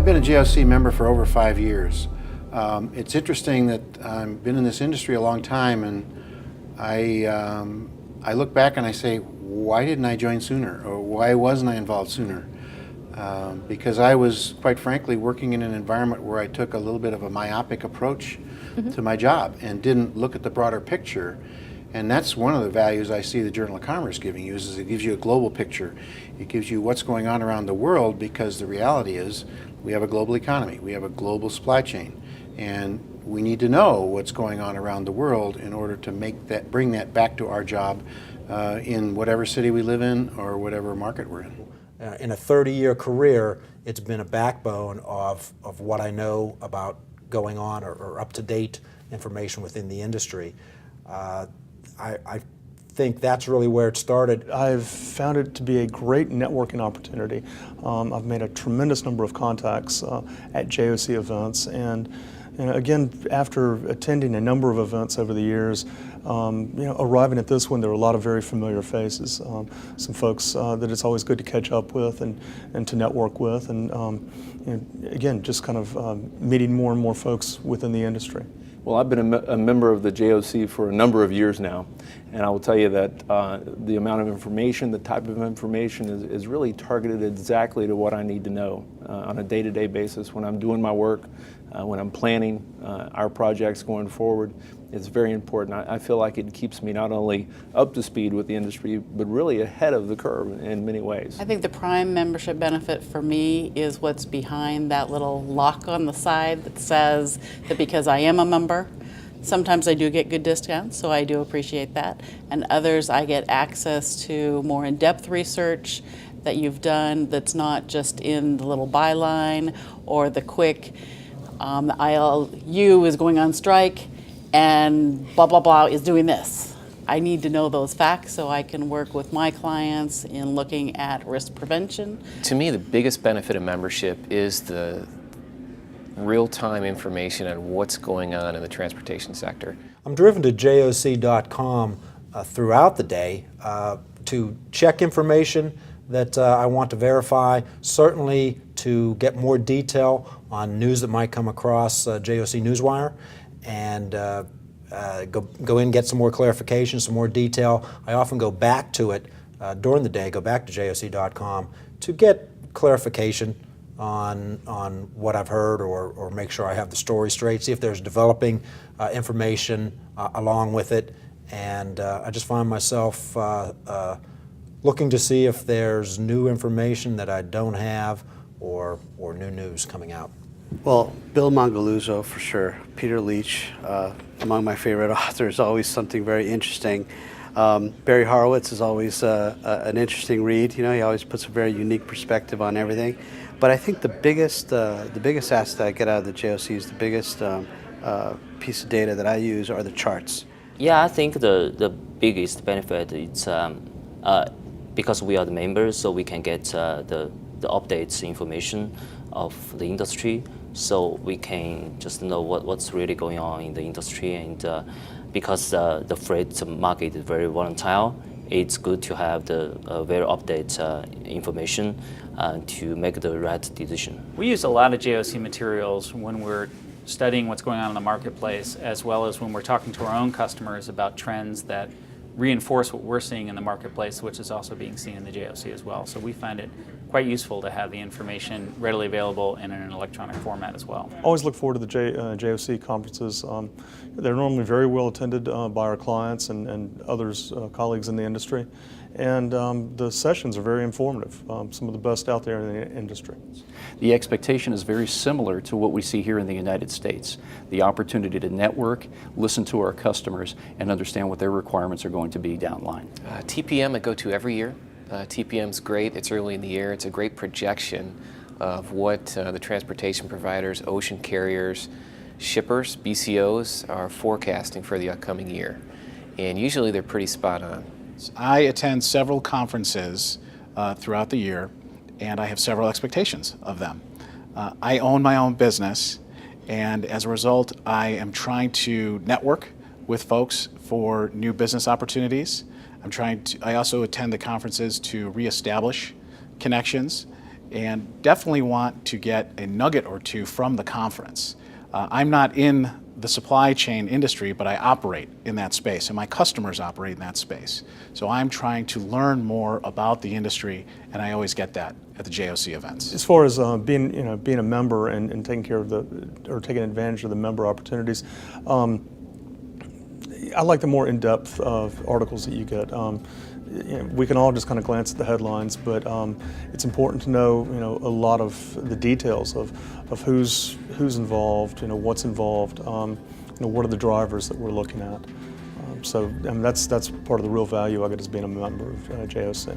been a JOC member for over 5 years. It's interesting that I've been in this industry a long time, and I look back and I say, why didn't I join sooner, or why wasn't I involved sooner? Because I was, quite frankly, working in an environment where I took a little bit of a myopic approach to my job and didn't look at the broader picture. And that's one of the values I see the Journal of Commerce giving you, is it gives you a global picture. It gives you what's going on around the world, because the reality is we have a global economy, we have a global supply chain, and we need to know what's going on around the world in order to bring that back to our job in whatever city we live in or whatever market we're in. In a 30-year career, it's been a backbone of what I know about going on or up-to-date information within the industry. I think that's really where it started. I've found it to be a great networking opportunity. I've made a tremendous number of contacts at JOC events, and again, after attending a number of events over the years, arriving at this one, there were a lot of very familiar faces, some folks that it's always good to catch up with and to network with, and again, just kind of meeting more and more folks within the industry. Well, I've been a member of the JOC for a number of years now, and I will tell you that the amount of information, the type of information is really targeted exactly to what I need to know on a day-to-day basis when I'm doing my work, when I'm planning our projects going forward. It's very important. I feel like it keeps me not only up to speed with the industry, but really ahead of the curve in many ways. I think the prime membership benefit for me is what's behind that little lock on the side that says that because I am a member, sometimes I do get good discounts, so I do appreciate that. And others, I get access to more in-depth research that you've done that's not just in the little byline or the quick the ILU is going on strike and blah, blah, blah is doing this. I need to know those facts so I can work with my clients in looking at risk prevention. To me, the biggest benefit of membership is the real-time information on what's going on in the transportation sector. I'm driven to JOC.com throughout the day to check information that I want to verify, certainly to get more detail on news that might come across JOC Newswire, and go in, get some more clarification, some more detail. I often go back to it during the day, go back to JOC.com to get clarification on what I've heard, or make sure I have the story straight, see if there's developing information along with it. And I just find myself looking to see if there's new information that I don't have, or new news coming out. Well, Bill Mongaluzzo for sure. Peter Leach, among my favorite authors, always something very interesting. Barry Horowitz is always an interesting read. He always puts a very unique perspective on everything. But I think the biggest asset I get out of the JOC is the biggest piece of data that I use are the charts. Yeah, I think the biggest benefit is because we are the members, so we can get the updates information of the industry, so we can just know what's really going on in the industry. And because the freight market is very volatile, it's good to have the very updated information to make the right decision. We use a lot of JOC materials when we're studying what's going on in the marketplace, as well as when we're talking to our own customers about trends that reinforce what we're seeing in the marketplace, which is also being seen in the JOC as well. So we find it quite useful to have the information readily available and in an electronic format as well. Always look forward to the JOC conferences. They're normally very well attended by our clients and others, colleagues in the industry. And the sessions are very informative, some of the best out there in the industry. The expectation is very similar to what we see here in the United States. The opportunity to network, listen to our customers, and understand what their requirements are going to be down the line. TPM I go to every year. TPM's great. It's early in the year. It's a great projection of what the transportation providers, ocean carriers, shippers, BCOs are forecasting for the upcoming year. And usually they're pretty spot on. I attend several conferences throughout the year, and I have several expectations of them. I own my own business, and as a result, I am trying to network with folks for new business opportunities. I also attend the conferences to reestablish connections and definitely want to get a nugget or two from the conference. I'm not in the supply chain industry, but I operate in that space, and my customers operate in that space. So I'm trying to learn more about the industry, and I always get that at the JOC events. As far as being a member and taking care of taking advantage of the member opportunities, I like the more in-depth articles that you get. We can all just kind of glance at the headlines, but it's important to know a lot of the details of who's involved, what's involved, what are the drivers that we're looking at. So that's part of the real value I get as being a member of JOC.